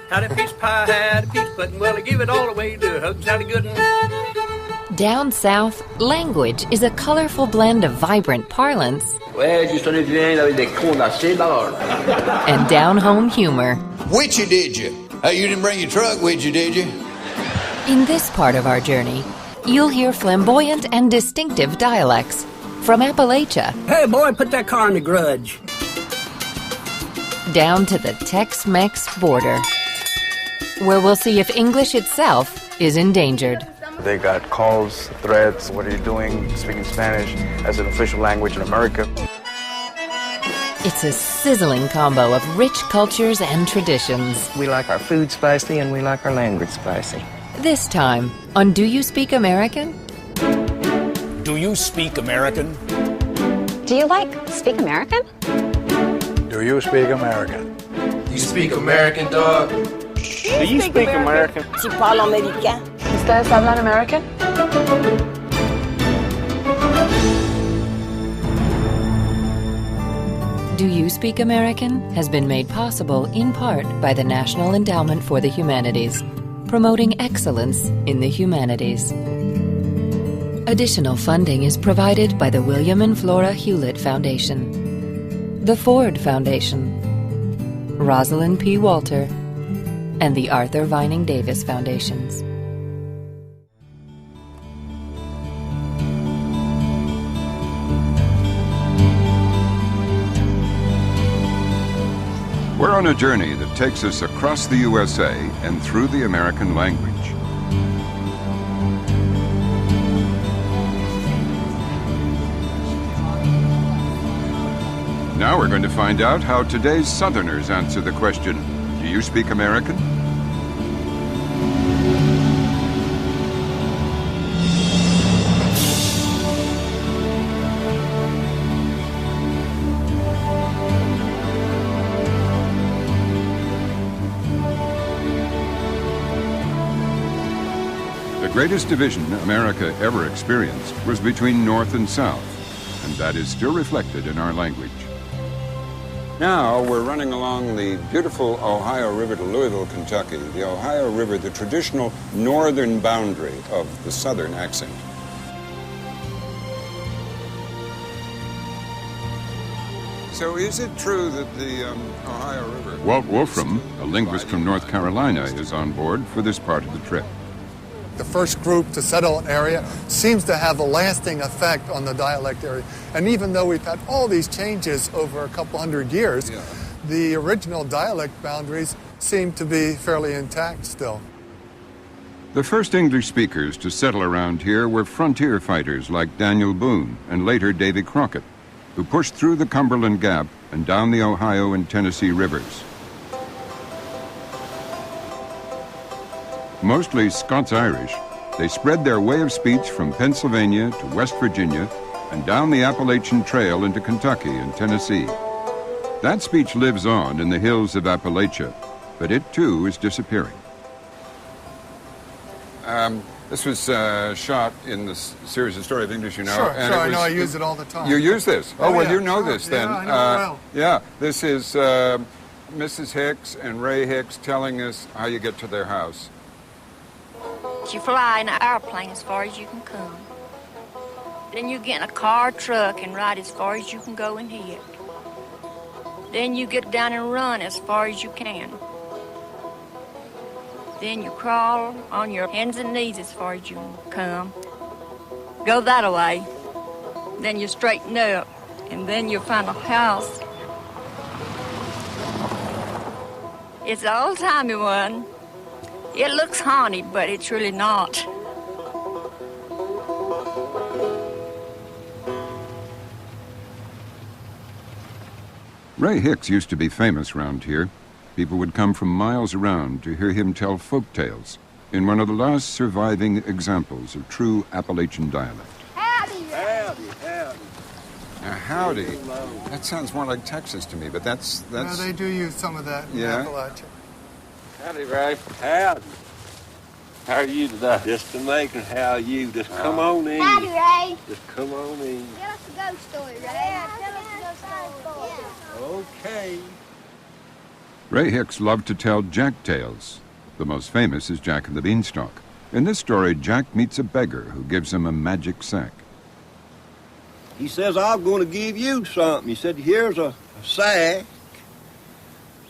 Howdy peach pie, howdy peach pudding. Well, I give it all away to Hugs Howdy Goodin'. Down south, language is a colorful blend of vibrant parlance Ouais, Justin vient avec des condensés d'or. and down-home humor. Which you did you? Hey, you didn't bring your truck with you, did you? In this part of our journey, you'll hear flamboyant and distinctive dialects from Appalachia Hey, boy, put that car in the grudge. down to the Tex-Mex border, where we'll see if English itself is endangered. They got calls, threats, what are you doing, speaking Spanish as an official language in America. It's a sizzling combo of rich cultures and traditions. We like our food spicy and we like our language spicy. This time on Do You Speak American? Do you speak American? Do you speak American? Do you speak American? You speak American, dog? Do you speak American? Tu parles américain? ¿Ustedes hablan American? Do You Speak American has been made possible in part by the National Endowment for the Humanities, promoting excellence in the humanities. Additional funding is provided by the William and Flora Hewlett Foundation, the Ford Foundation, Rosalind P. Walter, and the Arthur Vining Davis Foundations. We're on a journey that takes us across the USA and through the American language. Now we're going to find out how today's Southerners answer the question, do you speak American? The greatest division America ever experienced was between North and South, and that is still reflected in our language. Now we're running along the beautiful Ohio River to Louisville, Kentucky. The Ohio River, the traditional northern boundary of the southern accent. So is it true that the Ohio River... Walt Wolfram, a linguist from North Carolina, is on board for this part of the trip. The first group to settle an area seems to have a lasting effect on the dialect area. And even though we've had all these changes over a couple hundred years, the original dialect boundaries seem to be fairly intact still. The first English speakers to settle around here were frontier fighters like Daniel Boone and later Davy Crockett, who pushed through the Cumberland Gap and down the Ohio and Tennessee rivers. Mostly Scots-Irish, they spread their way of speech from Pennsylvania to West Virginia and down the Appalachian Trail into Kentucky and Tennessee. That speech lives on in the hills of Appalachia, but it too is disappearing. This was shot in the series of Story of English, you know. Sure, and I know, I use it all the time. You use this? Oh, well, yeah, you know sure. this then. Yeah, I know it well. Yeah, this is Mrs. Hicks and Ray Hicks telling us how you get to their house. You fly in an airplane as far as you can come. Then you get in a car or truck and ride as far as you can go and hit. Then you get down and run as far as you can. Then you crawl on your hands and knees as far as you can come. Go that way. Then you straighten up, and then you find a house. It's an old-timey one. It looks haunted, but it's really not. Ray Hicks used to be famous around here. People would come from miles around to hear him tell folk tales in one of the last surviving examples of true Appalachian dialect. Howdy, Howdy, howdy. Now, howdy, that sounds more like Texas to me, but that's... Yeah, they do use some of that in Appalachia. Howdy, Ray. Howdy. How are you today? Just amazing. How are you? Just come on in. Howdy, Ray. Just come on in. Tell us a ghost story, Ray. Yeah, tell us a ghost story. Okay. Ray Hicks loved to tell Jack tales. The most famous is Jack and the Beanstalk. In this story, Jack meets a beggar who gives him a magic sack. He says, I'm going to give you something. He said, here's a sack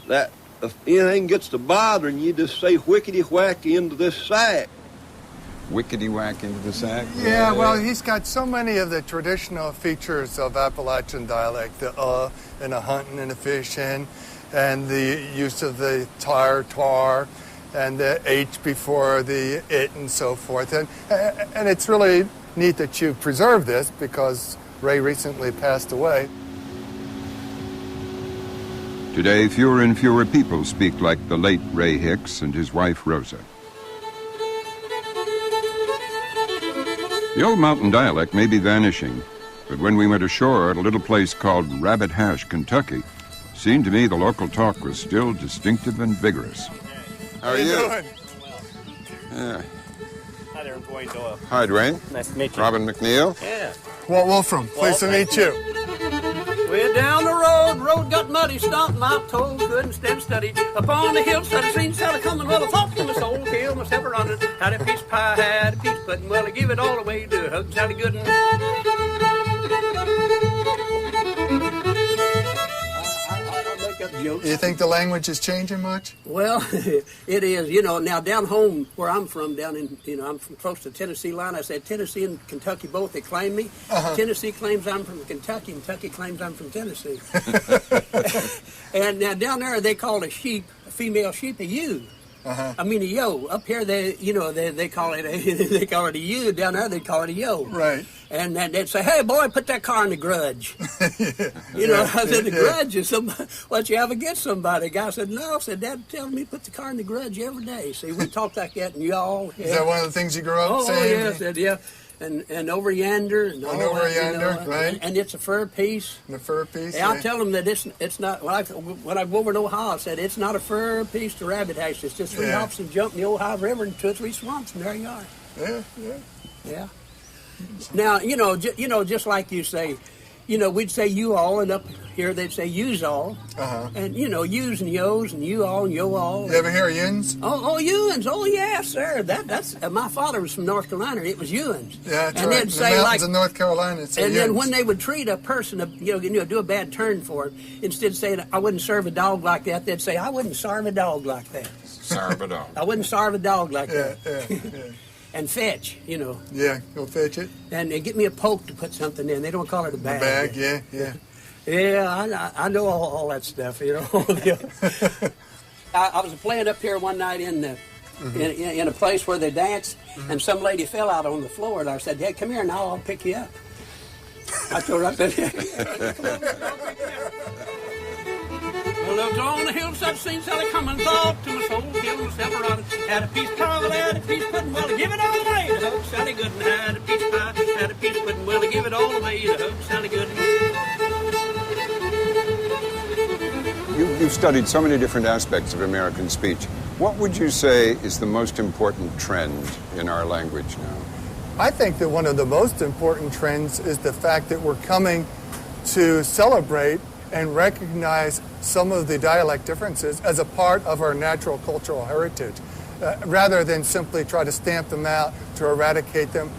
that if anything gets to bothering you, just say whickety-whack into this sack. Wickety-whack into the sack? Yeah, well, he's got so many of the traditional features of Appalachian dialect, the and a hunting and a fishing, and the use of the tar, and the H before the it and so forth. And it's really neat that you preserve this because Ray recently passed away. Today, fewer and fewer people speak like the late Ray Hicks and his wife, Rosa. The old mountain dialect may be vanishing, but when we went ashore at a little place called Rabbit Hash, Kentucky, it seemed to me the local talk was still distinctive and vigorous. How are you? Doing? Yeah. Hi there, Dwayne Doyle. Hi, Dwayne. Nice to meet you. Robin McNeil. Yeah. Walt Wolfram, pleased to meet you. We're down the road got muddy, stomped my toe, couldn't stand steady. Upon the hillside, I seen Sally coming, well, I thought to my soul, killed myself a running. Had a piece of pie, had a piece of pudding, well, I give it all away to Hug Sally Gooden. Do you think the language is changing much? Well, it is. You know, now down home where I'm from, down in, I'm from close to the Tennessee line. I said Tennessee and Kentucky both, they claim me. Tennessee claims I'm from Kentucky. Kentucky claims I'm from Tennessee. And now down there they call a sheep, a female sheep, a ewe. I mean a yo. Up here they call it they call it a ewe. Down there they call it a yo. Right. And then they'd say, "Hey boy, put that car in the grudge." I said, "The grudge is what you have against somebody." The guy said, "No." I said, "Dad tells me put the car in the grudge every day." See, we talk like that, and y'all. Is that one of the things you grew up saying? Oh yeah, I said yeah. And over yonder, and all over that, yonder, right? And it's a fur piece. The fur piece. Yeah, I tell them that it's not. When I go over to Ohio, I said it's not a fur piece to Rabbit Hash. It's just 3 hops and jump in the Ohio River and 2 or 3 swamps, and there you are. Yeah. Now just like you say, we'd say you all, and up here they'd say yous all. And yous and yos and you all and yo all. You ever hear Ewans? Oh, Ewans. Oh, yes, sir. That's my father was from North Carolina. It was Ewans. Yeah, that's and right. they'd say the mountains of North Carolina. And then when they would treat a person, do a bad turn for him, instead of saying I wouldn't serve a dog like that, they'd say I wouldn't serve a dog like that. Serve a dog. I wouldn't serve a dog like that. Yeah. And fetch, Yeah, go fetch it. And get me a poke to put something in. They don't call it a bag. A bag, yeah. Yeah, I know all that stuff, I was playing up here one night in a place where they danced, and some lady fell out on the floor, and I said, "Hey, come here now, I'll pick you up." I told her, I said, I looked on the hillside, seen Sally coming, thought to my soul, killed myself a running. Had a piece of pie, had a piece of pudding, well, I give it all away to Hug Sally Gooden. Had a piece of pie, had a piece of pudding, well, I give it all away to Hug Sally Gooden. You've studied so many different aspects of American speech. What would you say is the most important trend in our language now? I think that one of the most important trends is the fact that we're coming to celebrate and recognize some of the dialect differences as a part of our natural cultural heritage, rather than simply try to stamp them out, to eradicate them.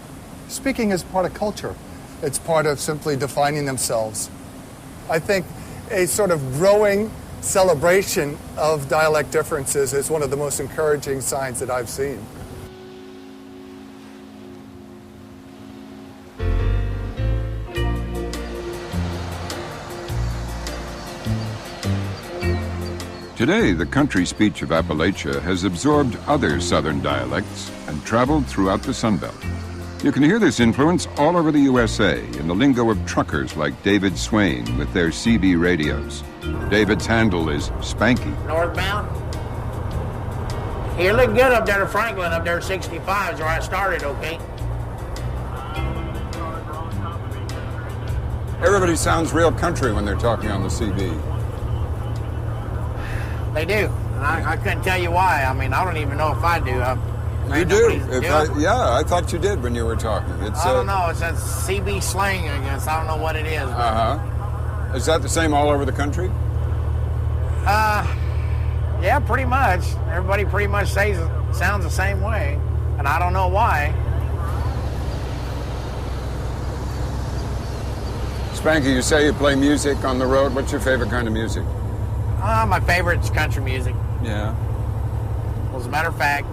Speaking is part of culture. It's part of simply defining themselves. I think a sort of growing celebration of dialect differences is one of the most encouraging signs that I've seen. Today, the country speech of Appalachia has absorbed other southern dialects and traveled throughout the Sun Belt. You can hear this influence all over the USA in the lingo of truckers like David Swain with their CB radios. David's handle is Spanky. Northbound. You look good up there to Franklin, up there 65 is where I started, okay? Everybody sounds real country when they're talking on the CB. They do. And I couldn't tell you why. I mean, I don't even know if I do. You do. I thought you did when you were talking. I don't know. It's a CB slang, I guess. I don't know what it is. Is that the same all over the country? Yeah, pretty much. Everybody pretty much sounds the same way, and I don't know why. Spanky, you say you play music on the road. What's your favorite kind of music? My favorite's country music. Yeah. Well, as a matter of fact,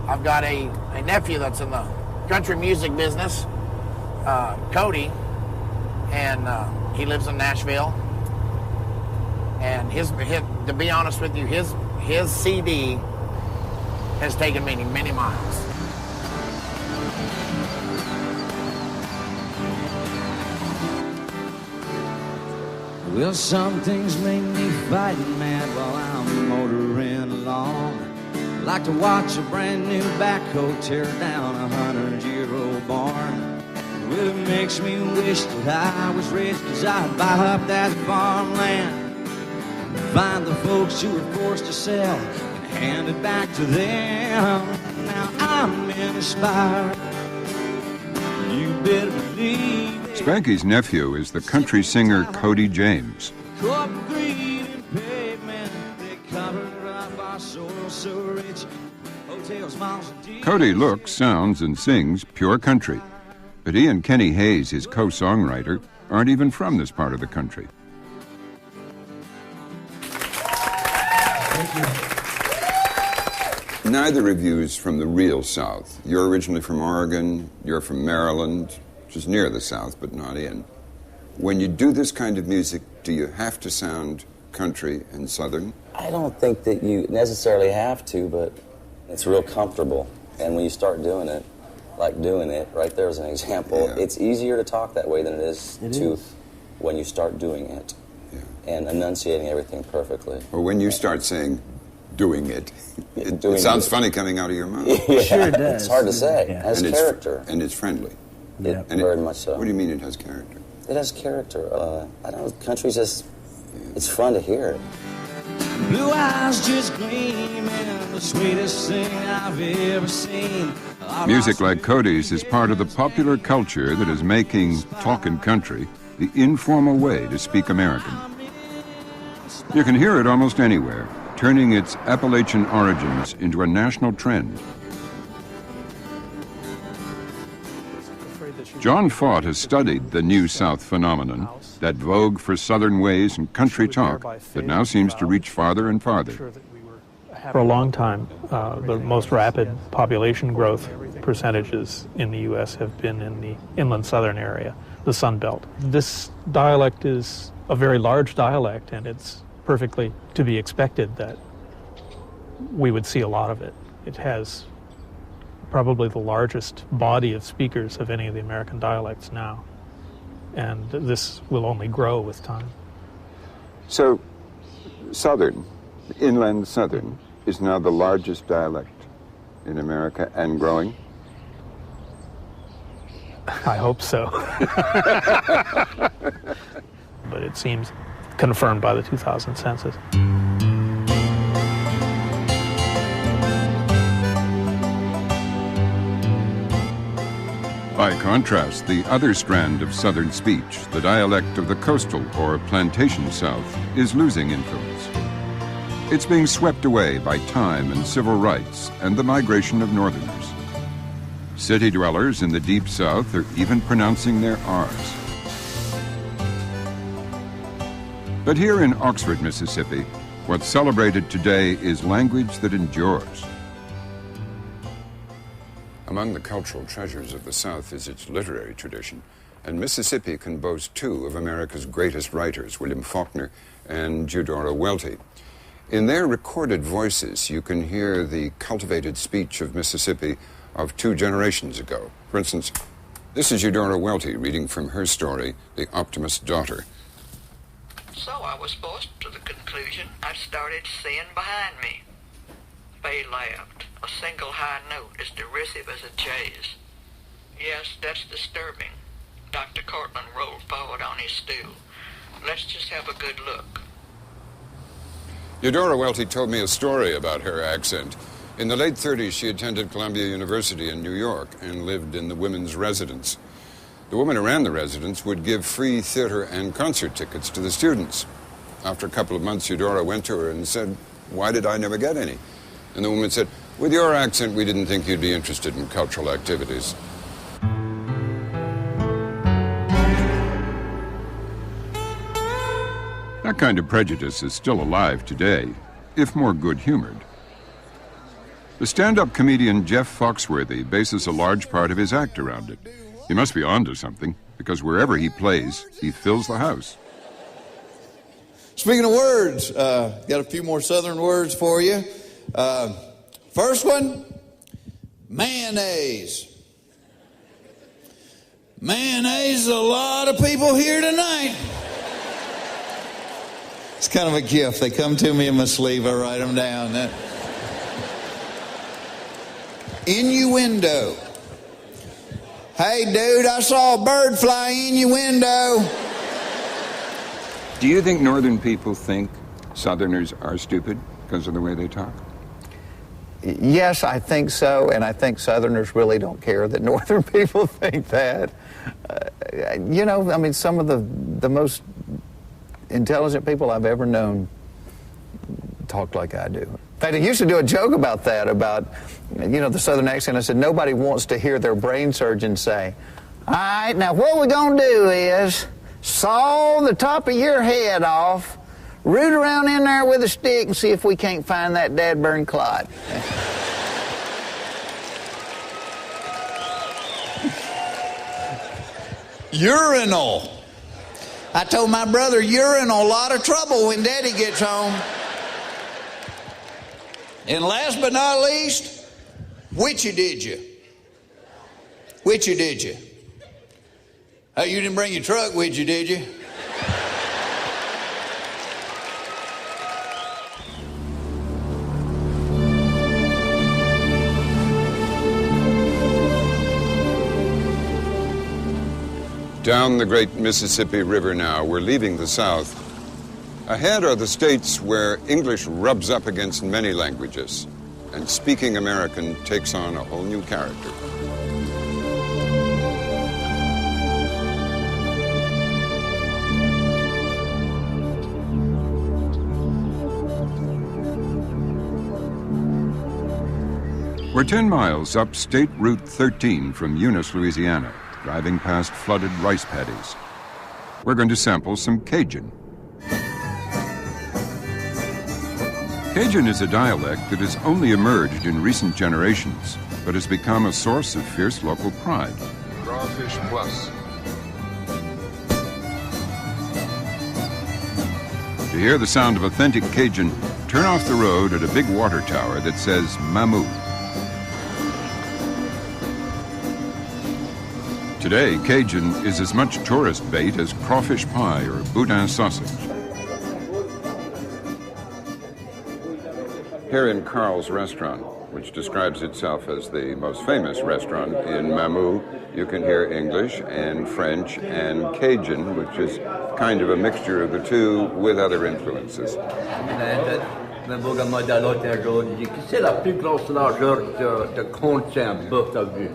I've got a nephew that's in the country music business, Cody, and he lives in Nashville. And his, to be honest with you, his CD has taken me many miles. Well, some things make me fighting mad while I'm motoring along. I like to watch a brand new backhoe tear down a 100-year-old barn. Well, it makes me wish that I was rich, 'cause I'd buy up that farmland, find the folks who were forced to sell and hand it back to them. Now I'm inspired. You better believe it. Spanky's nephew is the country singer Cody James. Concrete and pavement, they cover up our soil so rich. Hotels, miles deep. Cody looks, sounds, and sings pure country. But he and Kenny Hayes, his co-songwriter, aren't even from this part of the country. Neither of you is from the real South. You're originally from Oregon, you're from Maryland, which is near the South, but not in. When you do this kind of music, do you have to sound country and Southern? I don't think that you necessarily have to, but it's real comfortable. And when you start doing it, like doing it, right there's an example, it's easier to talk that way than it is when you start doing it and enunciating everything perfectly. Or when you start saying, doing it. It sounds funny coming out of your mouth. Yeah, sure it does. It's hard to say. It has character. And it's friendly. Very much so. What do you mean it has character? It has character. I don't know, country's just, it's fun to hear it. Blue eyes just gleaming, the sweetest thing I've ever seen. Music like Cody's is part of the popular culture that is making talkin' country the informal way to speak American. You can hear it almost anywhere, turning its Appalachian origins into a national trend. John Fott has studied the New South phenomenon, that vogue for Southern ways and country talk that now seems to reach farther and farther. For a long time, the most rapid population growth percentages in the U.S. have been in the inland southern area, the Sun Belt. This dialect is a very large dialect, and it's perfectly to be expected that we would see a lot of it. It has probably the largest body of speakers of any of the American dialects now, and this will only grow with time. So, Southern, inland Southern, is now the largest dialect in America and growing? I hope so. But it seems confirmed by the 2000 census. By contrast, the other strand of Southern speech, the dialect of the coastal or plantation South, is losing influence. It's being swept away by time and civil rights and the migration of Northerners. City dwellers in the Deep South are even pronouncing their R's. But here in Oxford, Mississippi, what's celebrated today is language that endures. Among the cultural treasures of the South is its literary tradition, and Mississippi can boast two of America's greatest writers, William Faulkner and Eudora Welty. In their recorded voices, you can hear the cultivated speech of Mississippi of 2 generations ago. For instance, this is Eudora Welty reading from her story, The Optimist's Daughter. So I was forced to the conclusion I started seeing behind me. Fay laughed, a single high note as derisive as a jay's. Yes, that's disturbing. Dr. Cortland rolled forward on his stool. Let's just have a good look. Eudora Welty told me a story about her accent. In the late 30s, she attended Columbia University in New York and lived in the women's residence. The woman who ran the residence would give free theater and concert tickets to the students. After a couple of months, Eudora went to her and said, Why did I never get any? And the woman said, with your accent, we didn't think you'd be interested in cultural activities. That kind of prejudice is still alive today, if more good-humored. The stand-up comedian Jeff Foxworthy bases a large part of his act around it. He must be onto something, because wherever he plays, he fills the house. Speaking of words, got a few more Southern words for you. First one, mayonnaise. Mayonnaise, a lot of people here tonight. It's kind of a gift. They come to me in my sleeve, I write them down. Innuendo. Hey, dude, I saw a bird fly in your window. Do you think Northern people think Southerners are stupid because of the way they talk? Yes, I think so, and I think Southerners really don't care that Northern people think that. You know, I mean, some of the most intelligent people I've ever known talk like I do. In fact, I used to do a joke about that, about, you know, the Southern accent. I said, nobody wants to hear their brain surgeon say, all right, now what we're going to do is saw the top of your head off, root around in there with a stick and see if we can't find that dad-burn clot. Urinal. I told my brother, you're in a lot of trouble when Daddy gets home. And last but not least, which did you? Which did you? Oh, you didn't bring your truck with you, did you? Down the great Mississippi River now, we're leaving the South. Ahead are the states where English rubs up against many languages, and speaking American takes on a whole new character. We're 10 miles up State Route 13 from Eunice, Louisiana, driving past flooded rice paddies. We're going to sample some Cajun. Cajun is a dialect that has only emerged in recent generations, but has become a source of fierce local pride. Crawfish Plus. To hear the sound of authentic Cajun, turn off the road at a big water tower that says Mamou. Today, Cajun is as much tourist bait as crawfish pie or boudin sausage. Here in Carl's Restaurant, which describes itself as the most famous restaurant in Mamou, you can hear English and French and Cajun, which is kind of a mixture of the two with other influences. C'est la plus grosse largeur de contient un bœuf t'as vu.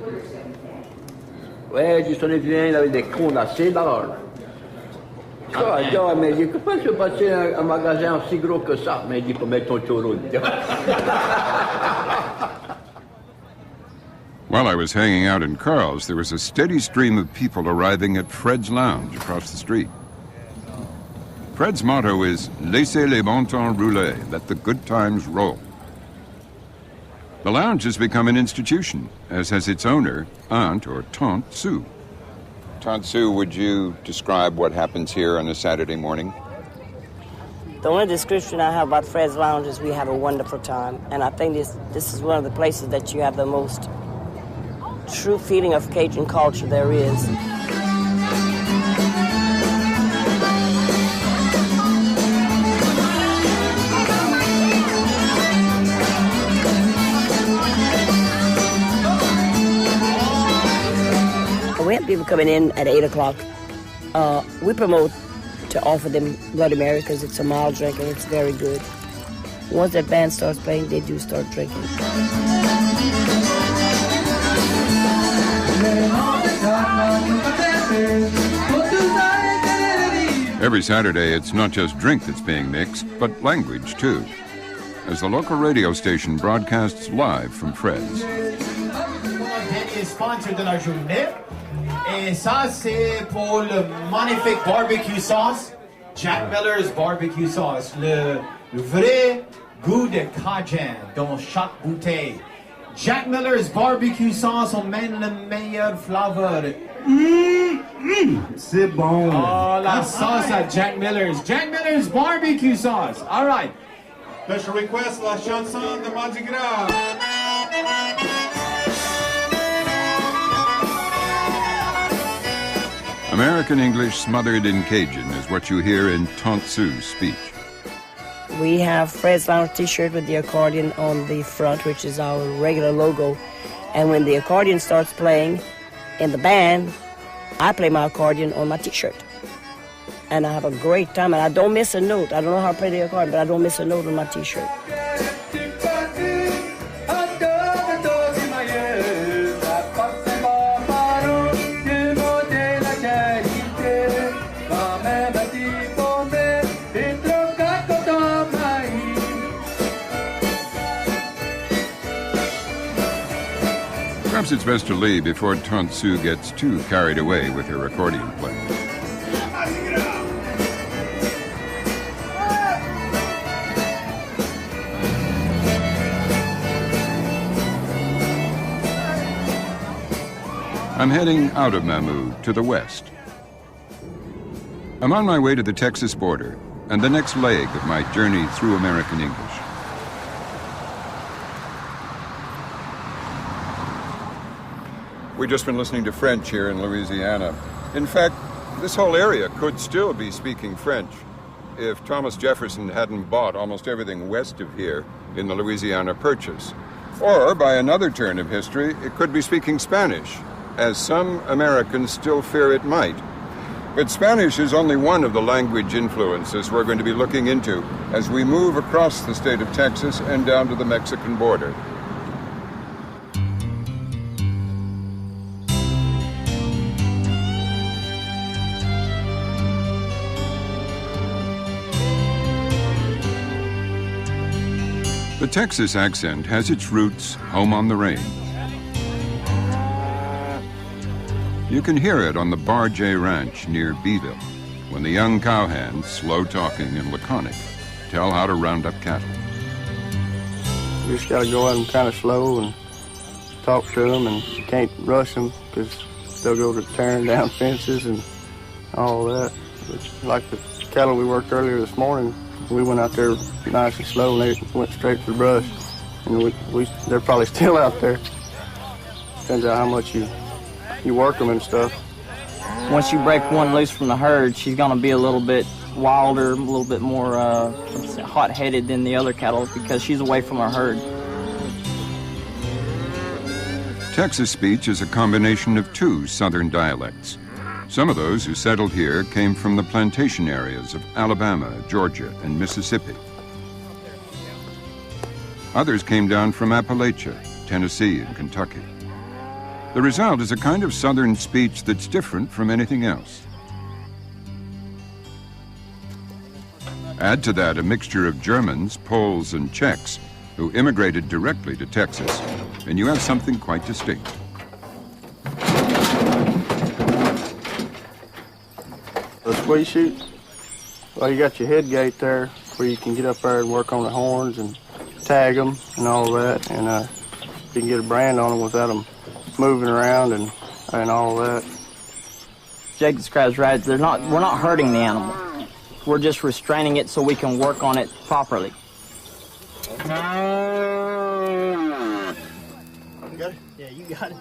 Ouais, j'en ai vu un avec des cônes assez larges. Mais il dit, pourquoi tu veux passer un magasin aussi gros que ça? Mais il dit, pour mettre ton churro dedans. While I was hanging out in Carl's, there was a steady stream of people arriving at Fred's Lounge across the street. Fred's motto is, Laissez les bons temps rouler, let the good times roll. The lounge has become an institution, as has its owner, Aunt or Tante Sue. Tante Sue, would you describe what happens here on a Saturday morning? The only description I have about Fred's Lounge is we have a wonderful time. And I think this is one of the places that you have the most true feeling of Cajun culture there is. We have people coming in at 8 o'clock. We promote to offer them Bloody Mary because it's a mild drink and it's very good. Once that band starts playing, they do start drinking. Every Saturday, it's not just drink that's being mixed, but language, too. as the local radio station broadcasts live from Fred's. Dernier sponsor de la journée. Et ça, c'est pour le magnifique barbecue sauce. Jack Miller's barbecue sauce. Le vrai goût de Cajun dans chaque bouteille. Jack Miller's barbecue sauce, on met le meilleur flavor. C'est bon. Oh, la sauce à Jack Miller's. Jack Miller's barbecue sauce. All right. Special request, la chanson de Mardi Gras. American English smothered in Cajun is what you hear in Tont Sue's speech. We have Fred's Lounge t-shirt with the accordion on the front, which is our regular logo. And when the accordion starts playing in the band, I play my accordion on my t-shirt. And I have a great time, and I don't miss a note. I don't know how to play the accordion, but I don't miss a note on my t-shirt. Perhaps it's best to leave before Tont Sue gets too carried away with her accordion playing. I'm heading out of Mamou to the west. I'm on my way to the Texas border and the next leg of my journey through American English. We've just been listening to French here in Louisiana. In fact, this whole area could still be speaking French if Thomas Jefferson hadn't bought almost everything west of here in the Louisiana Purchase. Or, by another turn of history, it could be speaking Spanish, as some Americans still fear it might. But Spanish is only one of the language influences we're going to be looking into as we move across the state of Texas and down to the Mexican border. The Texas accent has its roots home on the range. You can hear it on the Bar J Ranch near Beeville, when the young cowhands, slow-talking and laconic, tell how to round up cattle. You just gotta go at them kind of slow and talk to them, and you can't rush them because they'll go to tearing down fences and all that. But like the cattle we worked earlier this morning, we went out there nice and slow, and they went straight to the brush. And they're probably still out there. Depends on how much you work them and stuff. Once you break one loose from the herd, she's going to be a little bit wilder, a little bit more hot-headed than the other cattle because she's away from her herd. Texas speech is a combination of two southern dialects. Some of those who settled here came from the plantation areas of Alabama, Georgia, and Mississippi. Others came down from Appalachia, Tennessee, and Kentucky. The result is a kind of southern speech that's different from anything else. Add to that a mixture of Germans, Poles, and Czechs who immigrated directly to Texas, and you have something quite distinct. The squeeze chute, well, you got your head gate there where you can get up there and work on the horns and tag them and all that, and you can get a brand on them without them moving around and all that. Jake describes right, we're not hurting the animal. We're just restraining it so we can work on it properly. You got it? Yeah, you got it.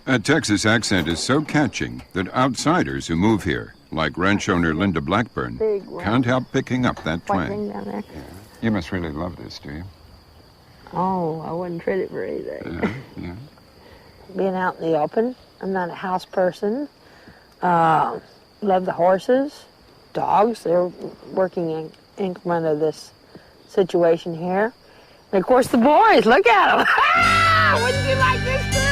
A Texas accent is so catching that outsiders who move here, like ranch owner Linda Blackburn, can't help picking up that twang. Down there. You must really love this, do you? Oh, I wouldn't trade it for anything. Yeah. Being out in the open. I'm not a house person. Love the horses, dogs. They're working in increment of this situation here. And of course the boys, look at them. Wouldn't you like this too?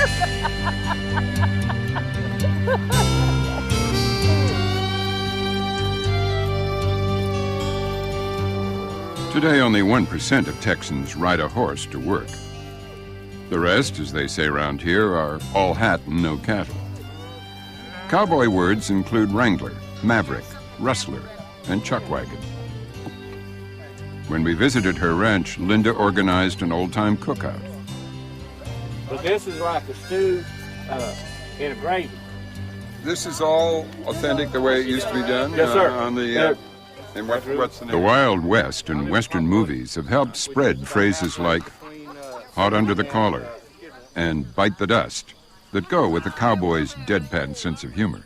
Today, only 1% of Texans ride a horse to work. The rest, as they say around here, are all hat and no cattle. Cowboy words include wrangler, maverick, rustler, and chuckwagon. When we visited her ranch, Linda organized an old-time cookout. But this is like a stew in a gravy. This is all authentic the way it used to be done? Yes, sir. And what's the name? The Wild West and Western movies have helped spread phrases like hot under the collar and bite the dust that go with the cowboy's deadpan sense of humor.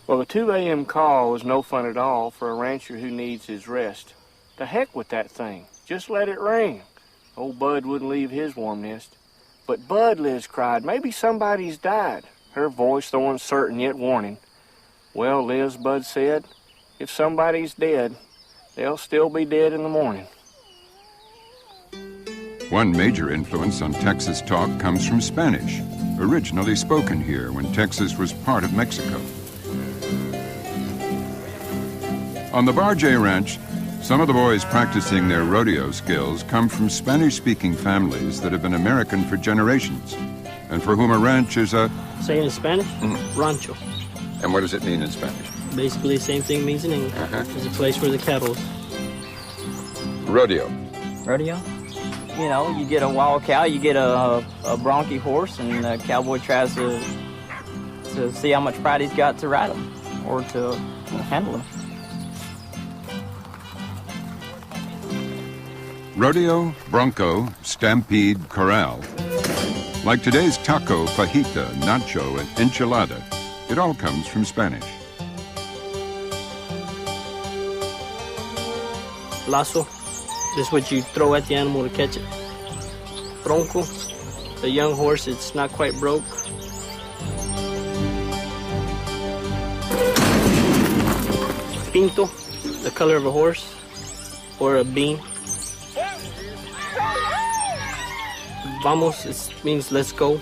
Well, the 2 a.m. call is no fun at all for a rancher who needs his rest. To heck with that thing. Just let it ring. Old Bud wouldn't leave his warm nest. But Bud, Liz cried, maybe somebody's died. Her voice though uncertain yet warning. Well, Liz, Bud said, if somebody's dead, they'll still be dead in the morning. One major influence on Texas talk comes from Spanish, originally spoken here when Texas was part of Mexico. On the Bar J Ranch, some of the boys practicing their rodeo skills come from Spanish-speaking families that have been American for generations, and for whom a ranch is a... Say it in Spanish? Rancho. And what does it mean in Spanish? Basically the same thing means in English. It's a place where the cattle is. Rodeo. Rodeo? You know, you get a wild cow, you get a bronky horse, and the cowboy tries to see how much pride he's got to ride him or to handle him. Rodeo, bronco, stampede, corral. Like today's taco, fajita, nacho, and enchilada, it all comes from Spanish. Lazo is what you throw at the animal to catch it. Bronco, the young horse, it's not quite broke. Pinto, the color of a horse or a bean. Vamos, it means let's go.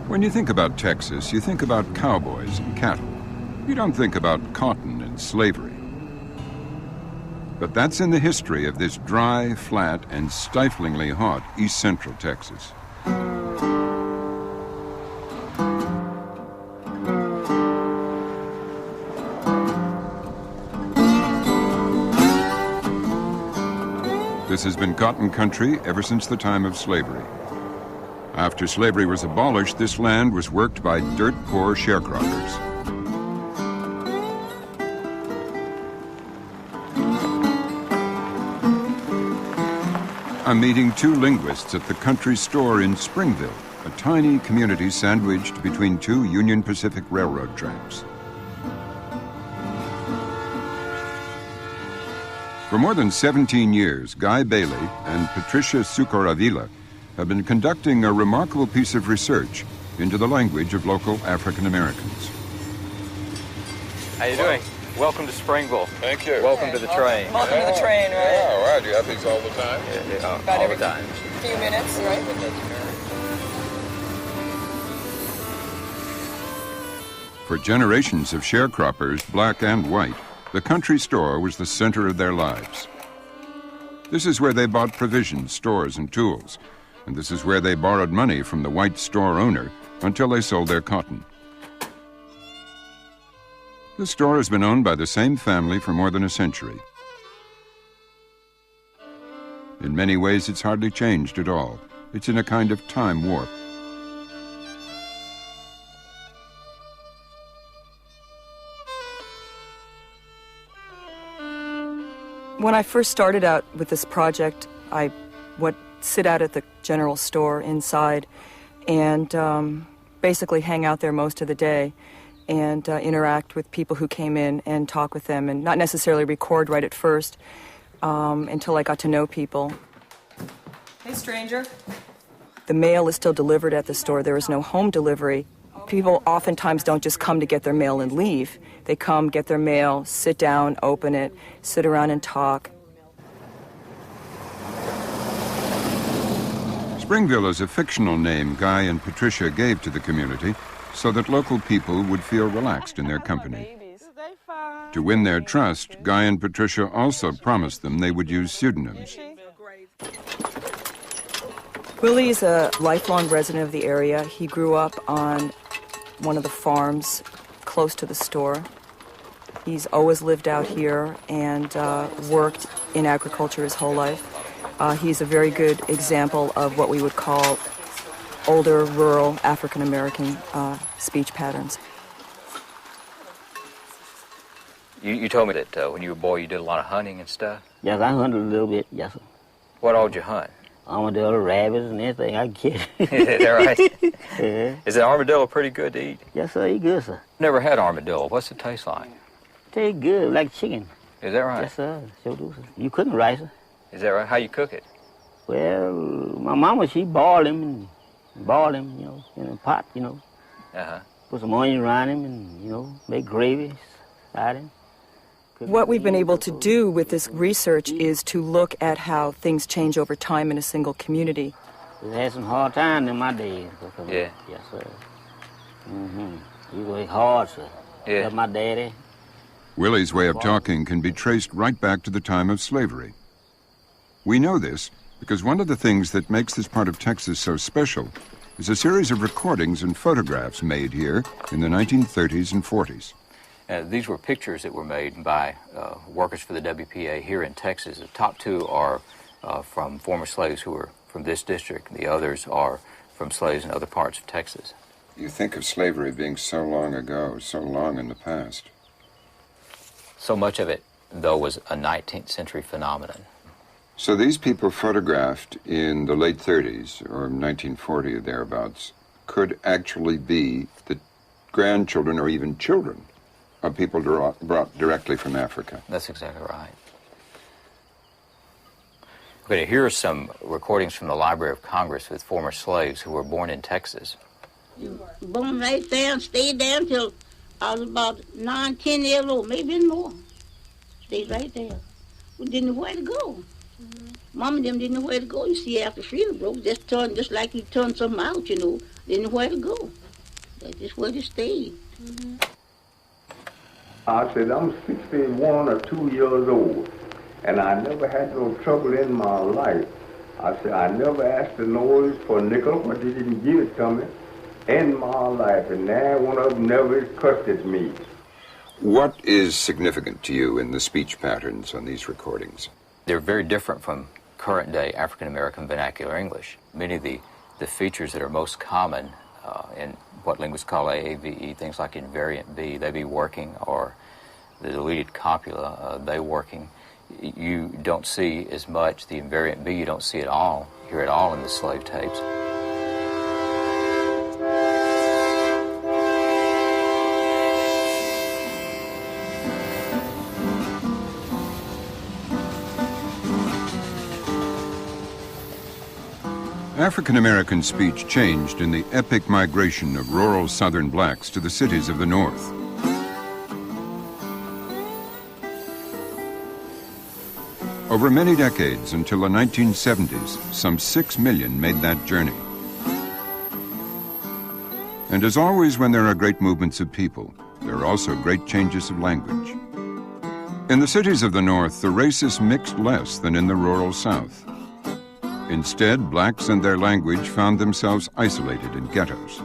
When you think about Texas, you think about cowboys and cattle. You don't think about cotton and slavery. But that's in the history of this dry, flat, and stiflingly hot East Central Texas. This has been cotton country ever since the time of slavery. After slavery was abolished, this land was worked by dirt-poor sharecroppers. I'm meeting two linguists at the country store in Springville, a tiny community sandwiched between two Union Pacific Railroad tracks. For more than 17 years, Guy Bailey and Patricia Sucor-Avila have been conducting a remarkable piece of research into the language of local African Americans. How you doing? Welcome to Springville. Thank you. Welcome to the train. Welcome to the train, right? Yeah, wow, do you have these all the time? Yeah, About all every the time. few minutes, right? For generations of sharecroppers, black and white, the country store was the center of their lives. This is where they bought provisions, stores, and tools, and this is where they borrowed money from the white store owner until they sold their cotton. The store has been owned by the same family for more than a century. In many ways, it's hardly changed at all. It's in a kind of time warp. When I first started out with this project, I would sit out at the general store inside and basically hang out there most of the day and interact with people who came in and talk with them and not necessarily record right at first until I got to know people. Hey, stranger. The mail is still delivered at the store. There is no home delivery. People oftentimes don't just come to get their mail and leave. They come, get their mail, sit down, open it, sit around and talk. Springville is a fictional name Guy and Patricia gave to the community so that local people would feel relaxed in their company. To win their trust, Guy and Patricia also promised them they would use pseudonyms. Willie is a lifelong resident of the area. He grew up on one of the farms close to the store. He's always lived out here and worked in agriculture his whole life. He's a very good example of what we would call older, rural, African-American speech patterns. You told me that when you were a boy you did a lot of hunting and stuff? Yes, I hunted a little bit, yes, sir. What all did you hunt? Armadillo, rabbits, and everything I could get. Is that right? Yeah. Is an armadillo pretty good to eat? Yes, sir, eat good, sir. Never had armadillo. What's it taste like? Tastes good, like chicken. Is that right? Yes, sir. Sure do, sir. You couldn't rice it. Is that right? How you cook it? Well, my mama, she boiled him, you know, in a pot, you know. Uh-huh. Put some onion around him and, you know, make gravy, side him. What we've been able to do with this research is to look at how things change over time in a single community. We had some hard times in my days. Yeah. Yes, sir. We worked hard, sir. Yeah. Helped my daddy. Willie's way of talking can be traced right back to the time of slavery. We know this because one of the things that makes this part of Texas so special is a series of recordings and photographs made here in the 1930s and 40s. These were pictures that were made by workers for the WPA here in Texas. The top two are from former slaves who were from this district. The others are from slaves in other parts of Texas. You think of slavery being so long ago, so long in the past. So much of it, though, was a 19th century phenomenon. So these people photographed in the late 30s or 1940 or thereabouts could actually be the grandchildren or even children of people brought directly from Africa. That's exactly right. Okay, here are some recordings from the Library of Congress with former slaves who were born in Texas. Born right there and stayed there until I was about 9, 10 years old, maybe more. Stayed right there. We didn't know where to go. Mom and them didn't know where to go. You see, after freedom broke, just like you turn something out, you know. Didn't know where to go. That's just where they stayed. I said, I'm 61 or 2 years old, and I never had no trouble in my life. I said, I never asked the Lord for a nickel, but he didn't give it to me in my life, and now one of them never cussed at me. What is significant to you in the speech patterns on these recordings? They're very different from current-day African-American vernacular English. Many of the features that are most common in what linguists call AAVE, things like invariant B, they be working, or the deleted copula, they working. You don't see as much. The invariant B, you don't see it all, hear it all in the slave tapes. African-American speech changed in the epic migration of rural Southern blacks to the cities of the North. Over many decades, until the 1970s, some 6 million made that journey. And as always when there are great movements of people, there are also great changes of language. In the cities of the North, the races mixed less than in the rural South. Instead, blacks and their language found themselves isolated in ghettos.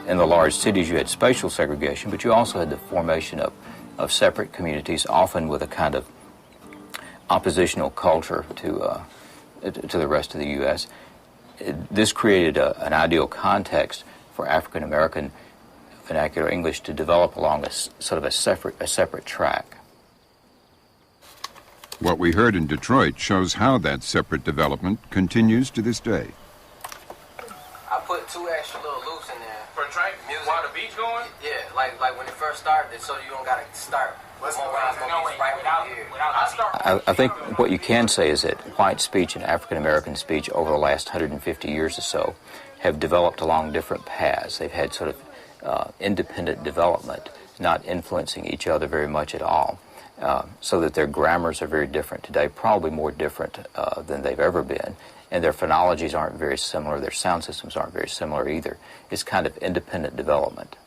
In the large cities, you had spatial segregation, but you also had the formation of separate communities, often with a kind of oppositional culture to the rest of the U.S. This created an ideal context for African-American vernacular English to develop along a sort of a separate track. What we heard in Detroit shows how that separate development continues to this day. I put 2 extra little loops in there For a track? Music. While the beat's going? Yeah, like when it first started, so you don't gotta start. I think what you can say is that white speech and African American speech over the last 150 years or so have developed along different paths. They've had sort of independent development, not influencing each other very much at all, so that their grammars are very different today, probably more different than they've ever been, and their phonologies aren't very similar, their sound systems aren't very similar either. It's kind of independent development.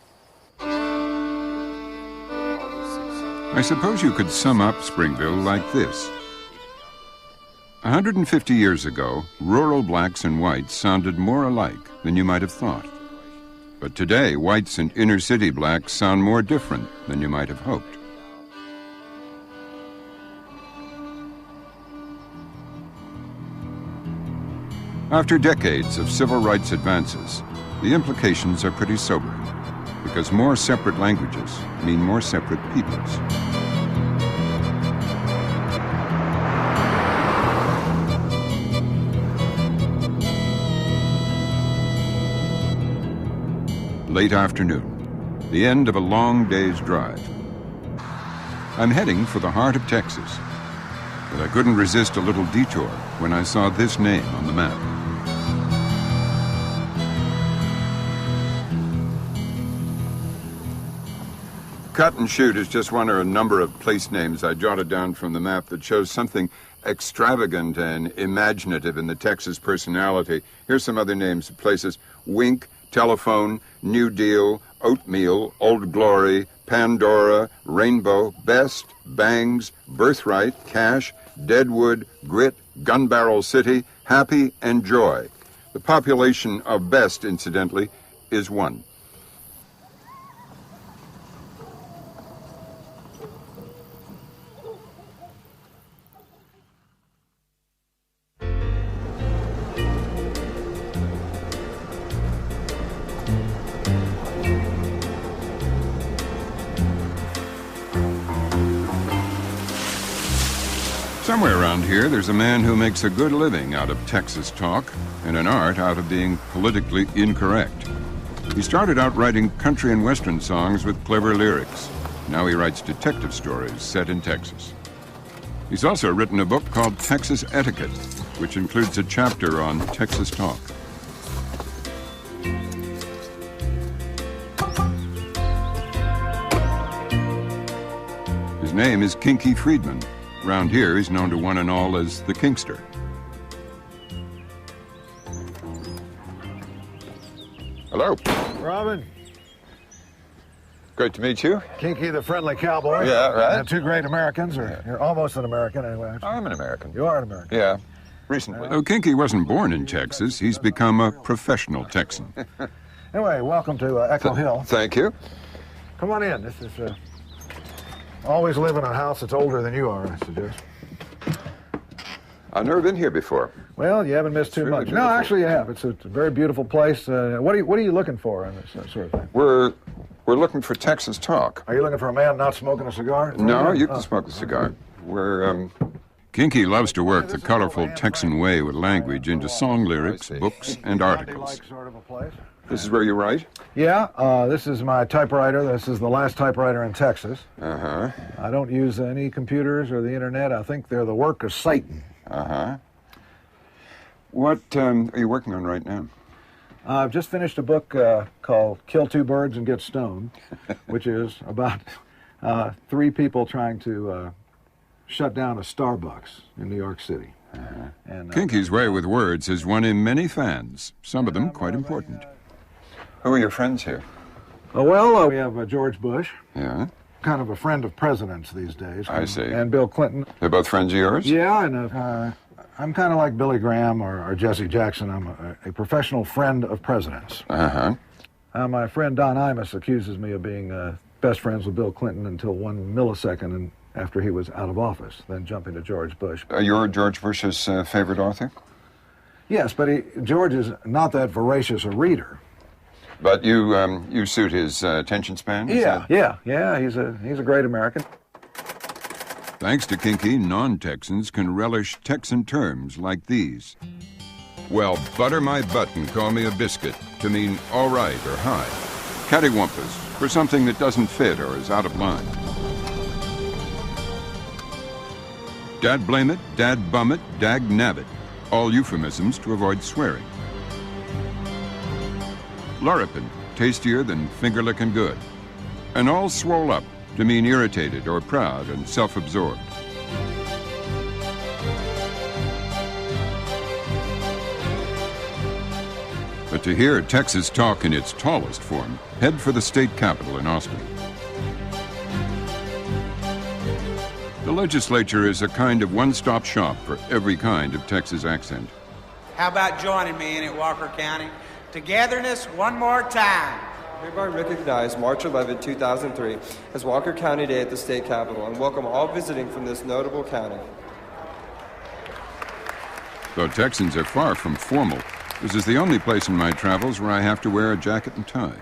I suppose you could sum up Springville like this. 150 years ago, rural blacks and whites sounded more alike than you might have thought. But today, whites and inner-city blacks sound more different than you might have hoped. After decades of civil rights advances, the implications are pretty sobering, because more separate languages mean more separate peoples. Late afternoon, the end of a long day's drive. I'm heading for the heart of Texas, but I couldn't resist a little detour when I saw this name on the map. Cut and Shoot is just one of a number of place names I jotted down from the map that shows something extravagant and imaginative in the Texas personality. Here's some other names of places: Wink, Telephone, New Deal, Oatmeal, Old Glory, Pandora, Rainbow, Best, Bangs, Birthright, Cash, Deadwood, Grit, Gun Barrel City, Happy, and Joy. The population of Best, incidentally, is 1. Somewhere around here, there's a man who makes a good living out of Texas talk and an art out of being politically incorrect. He started out writing country and western songs with clever lyrics. Now he writes detective stories set in Texas. He's also written a book called Texas Etiquette, which includes a chapter on Texas talk. His name is Kinky Friedman. Around here, he's known to one and all as the Kinkster. Hello. Robin. Great to meet you. Kinky the friendly cowboy. Yeah, right. And 2 great Americans, or you're almost an American anyway. I'm an American. You are an American. Yeah, recently. Though Kinky wasn't born in Texas, he's become a professional Texan. Anyway, welcome to Echo Hill. Thank you. Come on in. This is always live in a house that's older than you are, I suggest. I've never been here before. Well, you haven't missed too really much. beautiful. No, actually you have. It's a very beautiful place. What are you looking for in this sort of thing? We're looking for Texas talk. Are you looking for a man not smoking a cigar? No, you can smoke a cigar. We're, Kinky loves to work the colorful Texan way with language into song lyrics, books, and articles. This is where you write? Yeah, this is my typewriter. This is the last typewriter in Texas. Uh-huh. I don't use any computers or the internet. I think they're the work of Satan. Uh-huh. What are you working on right now? I've just finished a book called Kill 2 Birds and Get Stoned, which is about 3 people trying to shut down a Starbucks in New York City. Uh-huh. And Kinky's way with words has won him many fans, some of them quite important. Who are your friends here? We have George Bush. Yeah? Kind of a friend of presidents these days. I see. And Bill Clinton. They're both friends of yours? Yeah, and I'm kind of like Billy Graham or Jesse Jackson. I'm a professional friend of presidents. Uh-huh. My friend Don Imus accuses me of being best friends with Bill Clinton until 1 millisecond after he was out of office, then jumping to George Bush. You're George Bush's favorite author? Yes, but George is not that voracious a reader. But you suit his attention span? Yeah. He's a great American. Thanks to Kinky, non-Texans can relish Texan terms like these. Well, butter my butt and call me a biscuit. to mean all right or hi. Cattywampus for something that doesn't fit or is out of line. Dad blame it, dad bum it, dag nabbit. All euphemisms to avoid swearing. Loripin, tastier than finger-licking good. And all swole up to mean irritated or proud and self-absorbed. But to hear Texas talk in its tallest form, head for the state capitol in Austin. The legislature is a kind of one-stop shop for every kind of Texas accent. How about joining me in at Walker County? Togetherness one more time. Hereby recognize March 11, 2003 as Walker County Day at the state capitol and welcome all visiting from this notable county. Though Texans are far from formal, this is the only place in my travels where I have to wear a jacket and tie.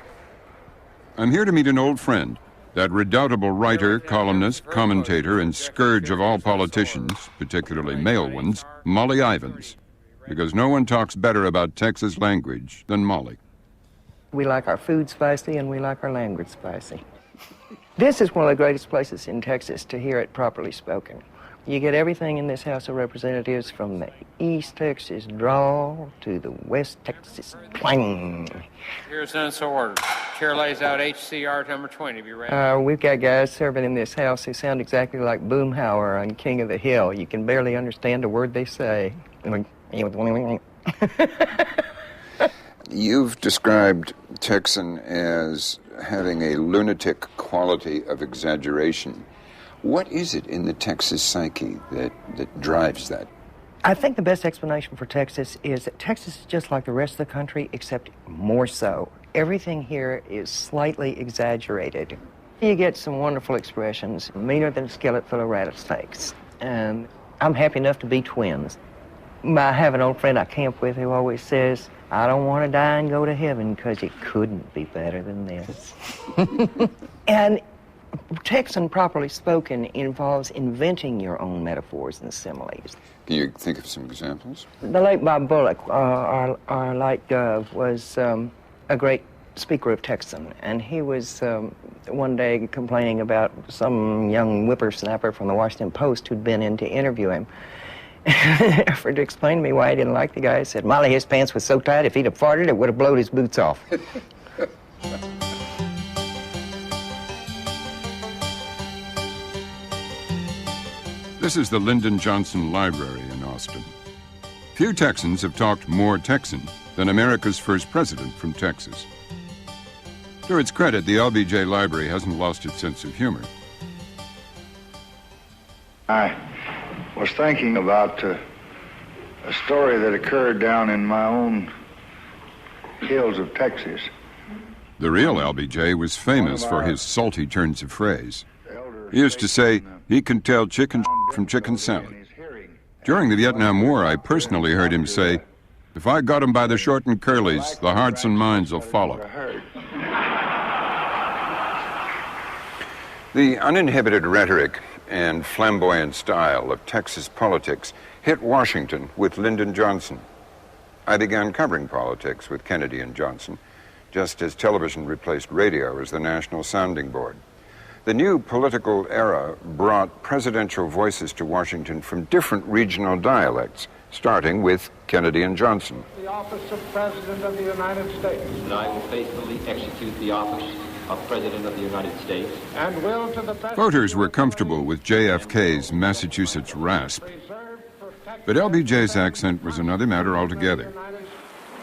I'm here to meet an old friend, that redoubtable writer, columnist, commentator, and scourge of all politicians, particularly male ones, Molly Ivins, because no one talks better about Texas language than Molly. We like our food spicy and we like our language spicy. This is one of the greatest places in Texas to hear it properly spoken. You get everything in this House of Representatives from the East Texas drawl to the West Texas twang. Here's an order. Chair lays out HCR number 20. Be ready. We've got guys serving in this House who sound exactly like Boomhauer on King of the Hill. You can barely understand a word they say. You've described Texan as having a lunatic quality of exaggeration. What is it in the Texas psyche that drives that? I think the best explanation for Texas is that Texas is just like the rest of the country, except more so. Everything here is slightly exaggerated. You get some wonderful expressions, meaner than a skillet full of rattlesnakes. And I'm happy enough to be twins. I have an old friend I camp with who always says, I don't want to die and go to heaven because it couldn't be better than this. And Texan properly spoken involves inventing your own metaphors and similes. Can you think of some examples? The late Bob Bullock, our light dove, was a great speaker of Texan, and he was one day complaining about some young whippersnapper from the Washington Post who'd been in to interview him. For to explain to me why he didn't like the guy, he said, Molly, his pants was so tight, if he'd have farted, it would have blowed his boots off. This is the Lyndon Johnson Library in Austin. Few Texans have talked more Texan than America's first president from Texas. To its credit, the LBJ Library hasn't lost its sense of humor. I was thinking about a story that occurred down in my own hills of Texas. The real LBJ was famous for his salty turns of phrase. He used to say, he can tell chicken from chicken salad. During the Vietnam War, I personally heard him say, if I got him by the short and curlies, the hearts and minds will follow. The uninhibited rhetoric and flamboyant style of Texas politics hit Washington with Lyndon Johnson. I began covering politics with Kennedy and Johnson, just as television replaced radio as the national sounding board. The new political era brought presidential voices to Washington from different regional dialects, starting with Kennedy and Johnson. The office of President of the United States. And I will faithfully execute the office of President of the United States. And will to the best. Voters were comfortable with JFK's Massachusetts rasp, but LBJ's accent was another matter altogether.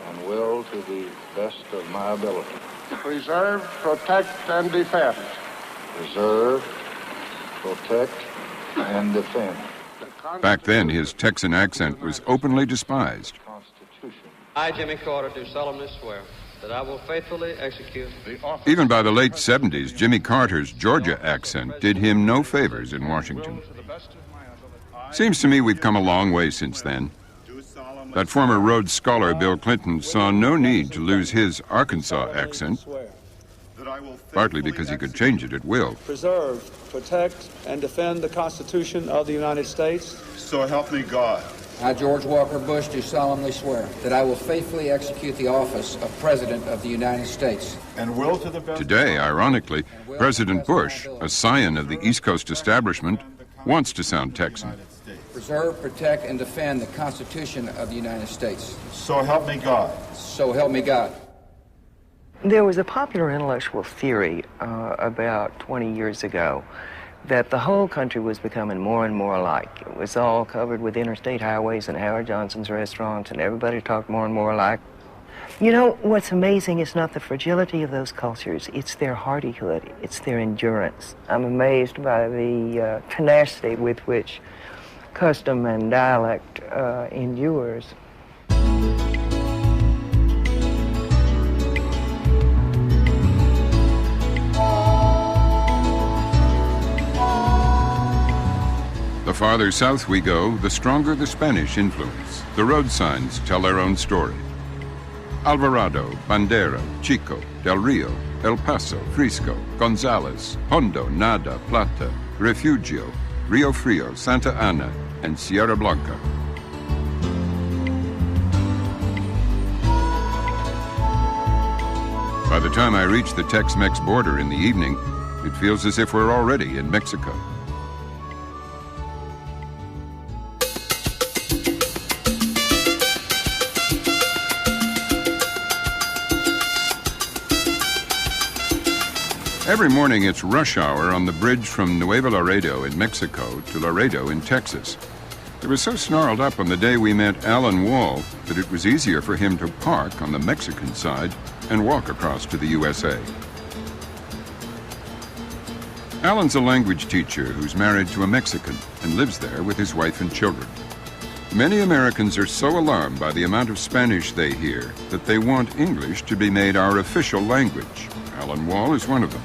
And will to the best of my ability. Preserve, protect, and defend. Preserve, protect, and defend. Back then, his Texan accent was openly despised. I, Jimmy Carter, do solemnly swear that I will faithfully execute the office. Even by the late 70s, Jimmy Carter's Georgia accent did him no favors in Washington. Seems to me we've come a long way since then. That former Rhodes Scholar, Bill Clinton, saw no need to lose his Arkansas accent, partly because he could change it at will. Preserve, protect, and defend the Constitution of the United States. So help me God. I, George Walker Bush, do solemnly swear that I will faithfully execute the office of President of the United States. And will to the best. Today, ironically, President Bush, a scion of the East Coast establishment, wants to sound Texan. Preserve, protect, and defend the Constitution of the United States. So help me God. So help me God. There was a popular intellectual theory about 20 years ago that the whole country was becoming more and more alike. It was all covered with interstate highways and Howard Johnson's restaurants, and everybody talked more and more alike. You know, what's amazing is not the fragility of those cultures, it's their hardihood, it's their endurance. I'm amazed by the tenacity with which custom and dialect endures. The farther south we go, the stronger the Spanish influence. The road signs tell their own story. Alvarado, Bandera, Chico, Del Rio, El Paso, Frisco, Gonzales, Hondo, Nada, Plata, Refugio, Rio Frio, Santa Ana, and Sierra Blanca. By the time I reach the Tex-Mex border in the evening, it feels as if we're already in Mexico. Every morning it's rush hour on the bridge from Nuevo Laredo in Mexico to Laredo in Texas. It was so snarled up on the day we met Alan Wall that it was easier for him to park on the Mexican side and walk across to the USA. Alan's a language teacher who's married to a Mexican and lives there with his wife and children. Many Americans are so alarmed by the amount of Spanish they hear that they want English to be made our official language. Alan Wall is one of them.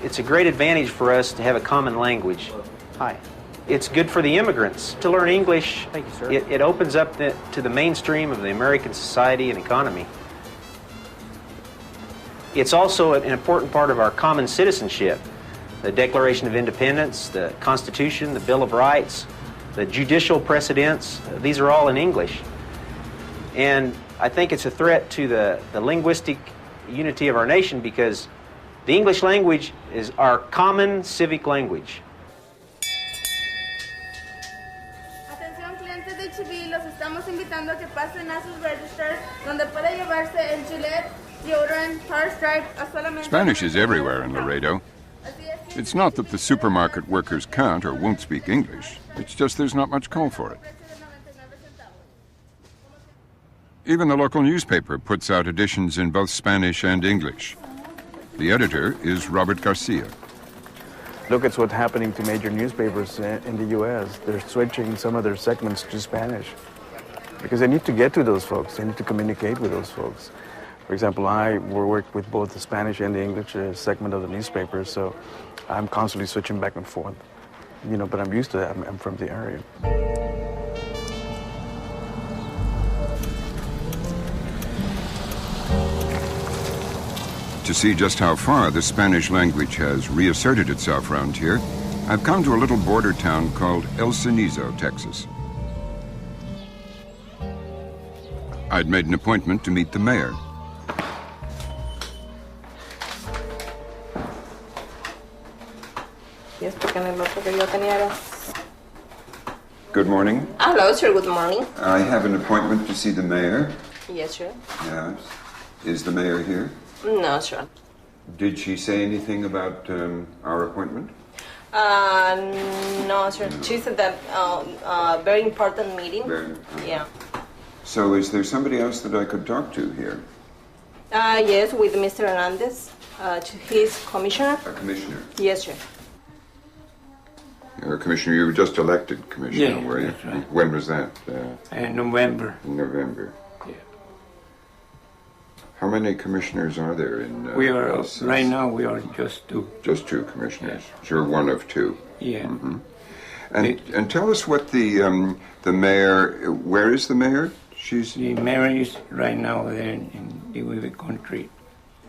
It's a great advantage for us to have a common language. Hi. It's good for the immigrants to learn English. Thank you, sir. It opens up to the mainstream of the American society and economy. It's also an important part of our common citizenship. The Declaration of Independence, the Constitution, the Bill of Rights, the judicial precedents, these are all in English. And I think it's a threat to the linguistic unity of our nation because the English language is our common civic language. Atención clientes de Chivil, los estamos invitando a que pasen a sus registers donde puede llevarse el Gillette, deodorant, tar stripe, a solamente... Spanish is everywhere in Laredo. It's not that the supermarket workers can't or won't speak English. It's just there's not much call for it. Even the local newspaper puts out editions in both Spanish and English. The editor is Robert Garcia. Look at what's happening to major newspapers in the U.S. They're switching some of their segments to Spanish because they need to get to those folks. They need to communicate with those folks. For example, I work with both the Spanish and the English segment of the newspaper, so I'm constantly switching back and forth. You know, but I'm used to that. I'm from the area. To see just how far the Spanish language has reasserted itself around here, I've come to a little border town called El Cenizo, Texas. I'd made an appointment to meet the mayor. Good morning. Hello, sir. Good morning. I have an appointment to see the mayor. Yes, sir. Yes. Is the mayor here? No, sir. Did she say anything about our appointment? No, sir. She said that very important meeting. Yeah. So is there somebody else that I could talk to here? Yes, with Mr. Hernandez, his commissioner. A commissioner? Yes, sir. You're a commissioner. You were just elected commissioner, Yeah, were you? that's right. When was that? November. In November. Yeah. How many commissioners are there in? We are right now. We are just two. Just two commissioners. Yes. You're one of two. Yeah. Mm-hmm. And tell us what the mayor. Where is the mayor? The mayor is right now there in the country.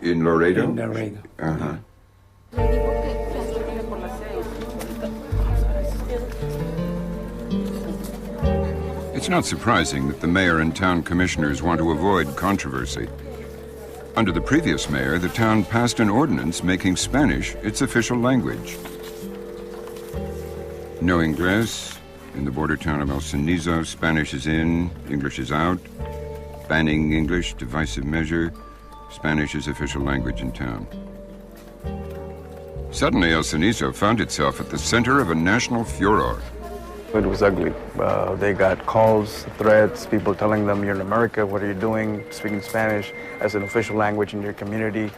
In Laredo. In Laredo. Uh-huh. It's not surprising that the mayor and town commissioners want to avoid controversy. Under the previous mayor, the town passed an ordinance making Spanish its official language. No Ingles. In the border town of El Cenizo, Spanish is in, English is out. Banning English, divisive measure. Spanish is official language in town. Suddenly, El Cenizo found itself at the center of a national furor. It was ugly. They got calls, threats, people telling them, you're in America, what are you doing, speaking Spanish as an official language in your community.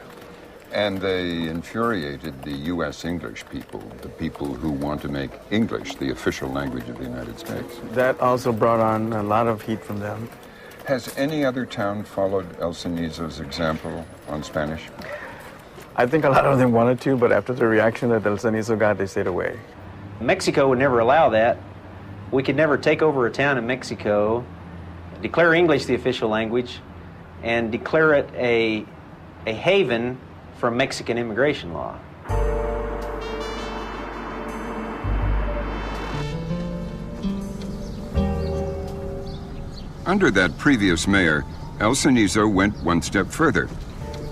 And they infuriated the U.S. English people, the people who want to make English the official language of the United States. That also brought on a lot of heat from them. Has any other town followed El Cenizo's example on Spanish? I think a lot of them wanted to, but after the reaction that El Cenizo got, they stayed away. Mexico would never allow that. We could never take over a town in Mexico, declare English the official language, and declare it a haven from Mexican immigration law. Under that previous mayor, El Cenizo went one step further.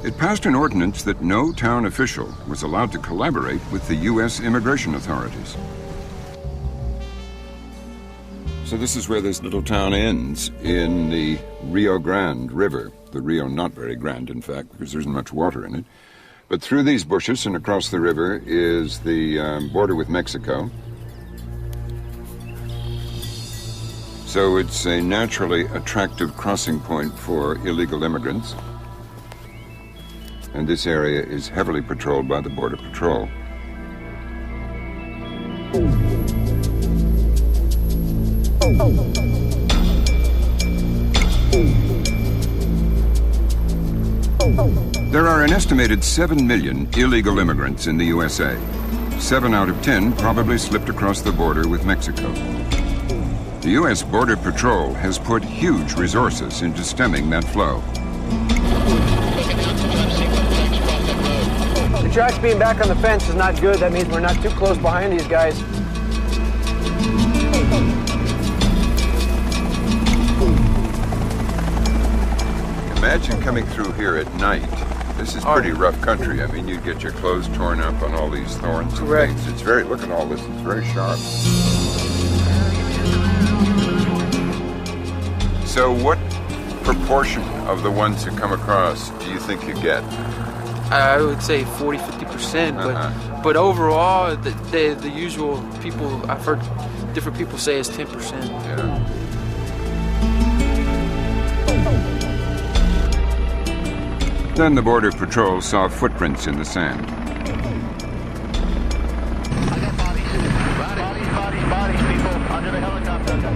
It passed an ordinance that no town official was allowed to collaborate with the U.S. immigration authorities. So this is where this little town ends, in the Rio Grande River. The Rio not very grand, in fact, because there isn't much water in it. But through these bushes and across the river is the border with Mexico. So it's a naturally attractive crossing point for illegal immigrants. And this area is heavily patrolled by the Border Patrol. There are an estimated 7 million illegal immigrants in the USA. 7 out of 10 probably slipped across the border with Mexico. The U.S. Border Patrol has put huge resources into stemming that flow. The tracks being back on the fence is not good. That means we're not too close behind these guys. Imagine coming through here at night. This is pretty rough country. I mean, you'd get your clothes torn up on all these thorns and things. It's very, look at all this, it's very sharp. So what proportion of the ones who come across do you think you get? I would say 40-50%, but overall, the usual people, I've heard different people say is 10%. Yeah. Then the Border Patrol saw footprints in the sand.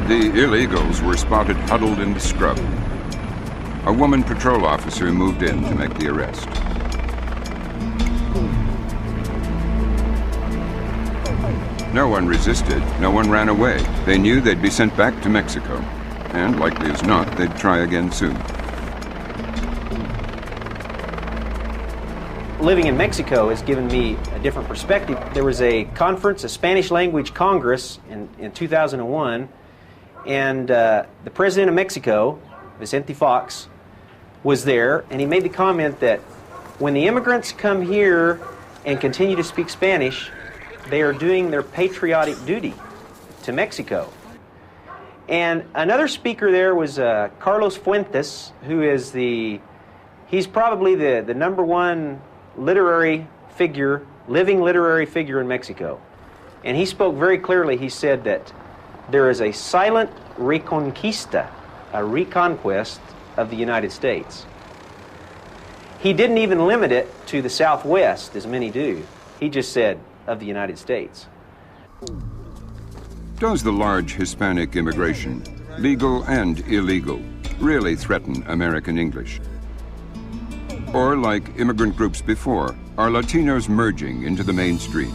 The illegals were spotted huddled in the scrub. A woman patrol officer moved in to make the arrest. No one resisted, no one ran away. They knew they'd be sent back to Mexico. And, likely as not, they'd try again soon. Living in Mexico has given me a different perspective. There was a conference, a Spanish language Congress in 2001, and the president of Mexico, Vicente Fox, was there, and he made the comment that when the immigrants come here and continue to speak Spanish, they are doing their patriotic duty to Mexico. And another speaker there was Carlos Fuentes, who is he's probably the number one literary figure, living literary figure in Mexico. And he spoke very clearly. He said that there is a silent reconquista, a reconquest of the United States. He didn't even limit it to the Southwest, as many do. He just said, of the United States. Does the large Hispanic immigration, legal and illegal, really threaten American English? Or, like immigrant groups before, are Latinos merging into the mainstream?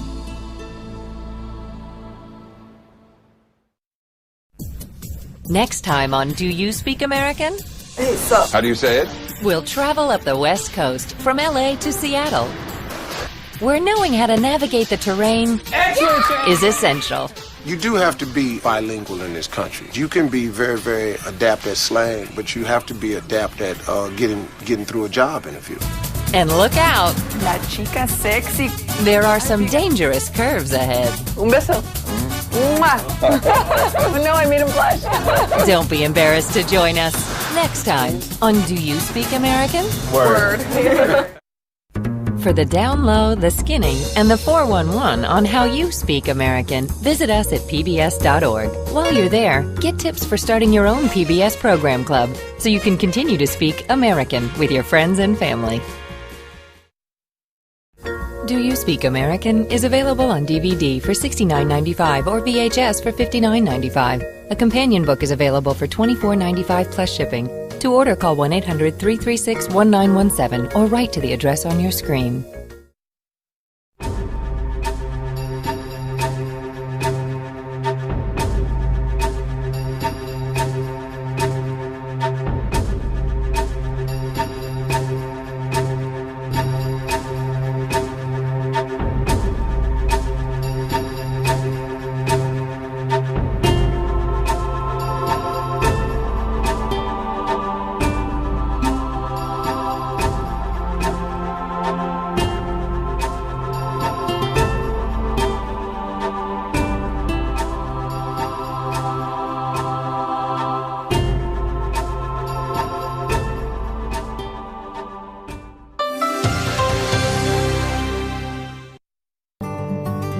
Next time on Do You Speak American? Hey, so. How do you say it? We'll travel up the West Coast from LA to Seattle, where knowing how to navigate the terrain is essential. You do have to be bilingual in this country. You can be very, very adept at slang, but you have to be adept at getting through a job interview. And look out. La chica sexy. There are some dangerous curves ahead. Un beso. Mwah. No, I made him blush. Don't be embarrassed to join us next time on Do You Speak American? Word. For the down low, the skinny, and the 411 on how you speak American, visit us at pbs.org. While you're there, get tips for starting your own PBS program club so you can continue to speak American with your friends and family. Do You Speak American is available on DVD for $69.95 or VHS for $59.95. A companion book is available for $24.95 plus shipping. To order, call 1-800-336-1917 or write to the address on your screen.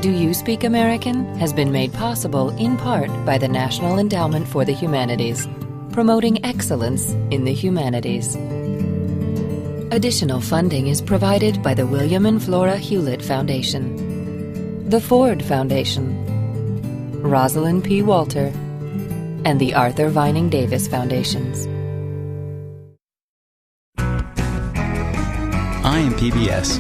Do You Speak American has been made possible in part by the National Endowment for the Humanities, promoting excellence in the humanities. Additional funding is provided by the William and Flora Hewlett Foundation, the Ford Foundation, Rosalind P. Walter, and the Arthur Vining Davis Foundations. I am PBS.